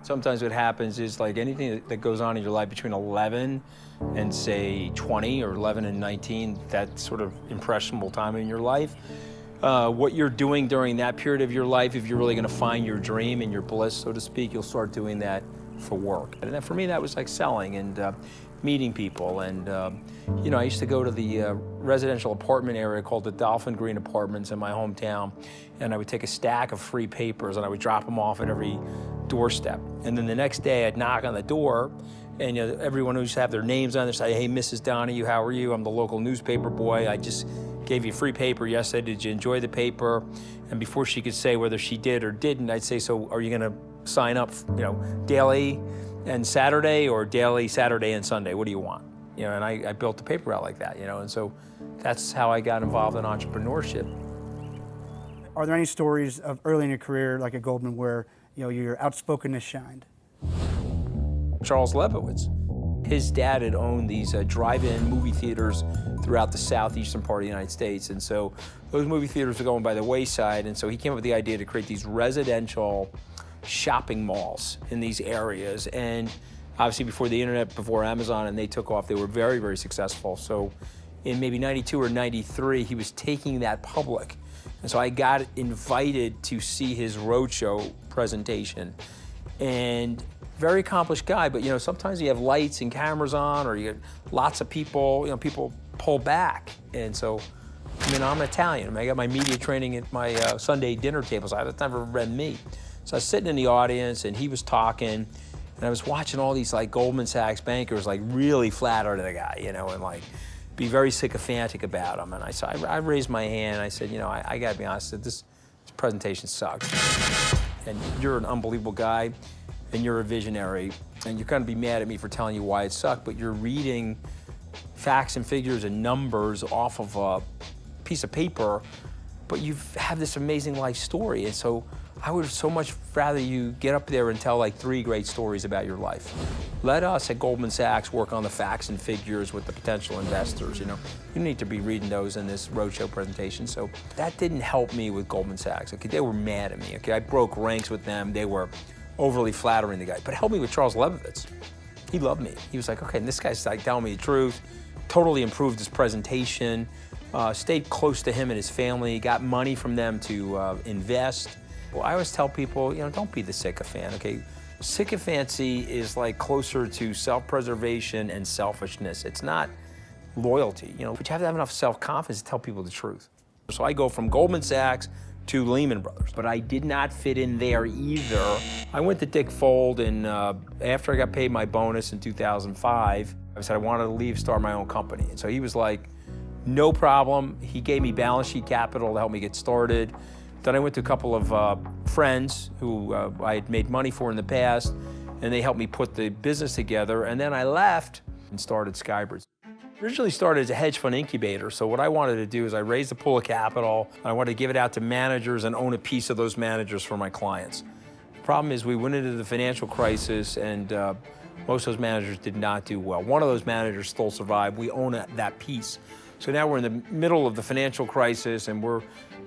Sometimes what happens is like anything that goes on in your life between 11 and say 20 or 11 and 19, that sort of impressionable time in your life. What you're doing during that period of your life, if you're really gonna find your dream and your bliss, so to speak, you'll start doing that for work. And for me, that was like selling and meeting people. And you know, I used to go to the residential apartment area called the Dolphin Green Apartments in my hometown, and I would take a stack of free papers and I would drop them off at every doorstep. And then the next day I'd knock on the door, and you know, everyone used to have their names on there, say, hey, Mrs. Donahue, how are you? I'm the local newspaper boy. I just gave you free paper yesterday. Did you enjoy the paper? And before she could say whether she did or didn't, I'd say, so are you gonna sign up, you know, daily and Saturday, or daily Saturday and Sunday? What do you want? You know, and I built the paper out like that, you know, and so that's how I got involved in entrepreneurship. Are there any stories of early in your career, like at Goldman, where you know your outspokenness shined? Charles Lebowitz. His dad had owned these drive-in movie theaters throughout the southeastern part of the United States, and so those movie theaters were going by the wayside, and so he came up with the idea to create these residential shopping malls in these areas. And obviously before the internet, before Amazon, and they took off, they were very, very successful. So in maybe 92 or 93, he was taking that public. And so I got invited to see his roadshow presentation. And very accomplished guy, but you know, sometimes you have lights and cameras on, or you get lots of people, you know, people pull back. And so, I mean, I'm Italian. I mean, I got my media training at my Sunday dinner tables. I've never read meat. So I was sitting in the audience and he was talking, and I was watching all these like Goldman Sachs bankers like really flatter the guy, you know, and like be very sycophantic about him. And I raised my hand and I said, you know, I gotta be honest, this presentation sucks. And you're an unbelievable guy, and you're a visionary, and you're gonna be mad at me for telling you why it sucked, but you're reading facts and figures and numbers off of a piece of paper, but you have this amazing life story. And so I would so much rather you get up there and tell like 3 great stories about your life. Let us at Goldman Sachs work on the facts and figures with the potential investors, you know. You need to be reading those in this roadshow presentation. So that didn't help me with Goldman Sachs, okay? They were mad at me, okay? I broke ranks with them. They were overly flattering the guy. But it helped me with Charles Lebowitz. He loved me. He was like, okay, and this guy's like telling me the truth, totally improved his presentation, stayed close to him and his family, got money from them to invest. Well, I always tell people, you know, don't be the sycophant, okay? Sycophancy is like closer to self-preservation and selfishness. It's not loyalty, you know, but you have to have enough self-confidence to tell people the truth. So I go from Goldman Sachs to Lehman Brothers, but I did not fit in there either. I went to Dick Fold, and after I got paid my bonus in 2005, I said I wanted to leave, start my own company. And so he was like, no problem. He gave me balance sheet capital to help me get started. Then I went to a couple of friends who I had made money for in the past, and they helped me put the business together. And then I left and started Skybridge. Originally started as a hedge fund incubator, so what I wanted to do is I raised a pool of capital, and I wanted to give it out to managers and own a piece of those managers for my clients. The problem is we went into the financial crisis, and most of those managers did not do well. One of those managers still survived. We own that piece. So now we're in the middle of the financial crisis, and we're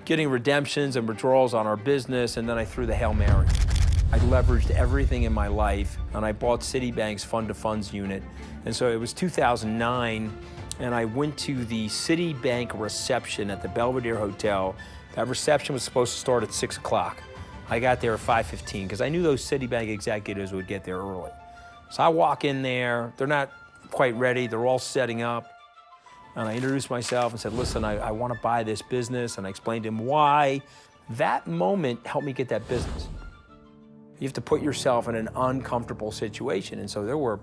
getting redemptions and withdrawals on our business, and then I threw the Hail Mary. I leveraged everything in my life, and I bought Citibank's fund-to-funds unit. And so it was 2009, and I went to the Citibank reception at the Belvedere Hotel. That reception was supposed to start at 6 o'clock. I got there at 5:15, because I knew those Citibank executives would get there early. So I walk in there, they're not quite ready, they're all setting up. And I introduced myself and said, listen, I want to buy this business, and I explained to him why. That moment helped me get that business. You have to put yourself in an uncomfortable situation. And so there were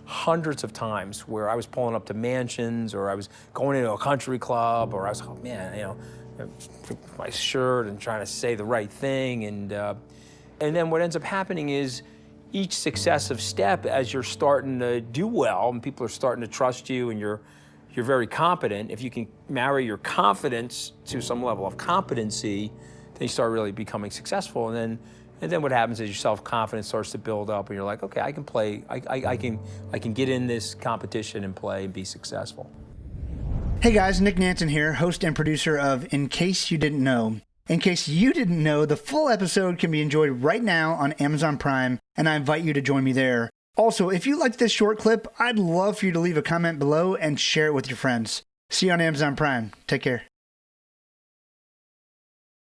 hundreds of times where I was pulling up to mansions, or I was going into a country club, or I was, oh man, you know, my shirt and trying to say the right thing. And then what ends up happening is each successive step, as you're starting to do well and people are starting to trust you and you're very competent, if you can marry your confidence to some level of competency, then you start really becoming successful. And then what happens is your self-confidence starts to build up, and you're like, okay, I can play, I can get in this competition and play and be successful. Hey guys, Nick Nanton here, host and producer of In Case You Didn't Know. In case you didn't know, the full episode can be enjoyed right now on Amazon Prime. and I invite you to join me there. Also, if you liked this short clip, I'd love for you to leave a comment below and share it with your friends. See you on Amazon Prime. Take care.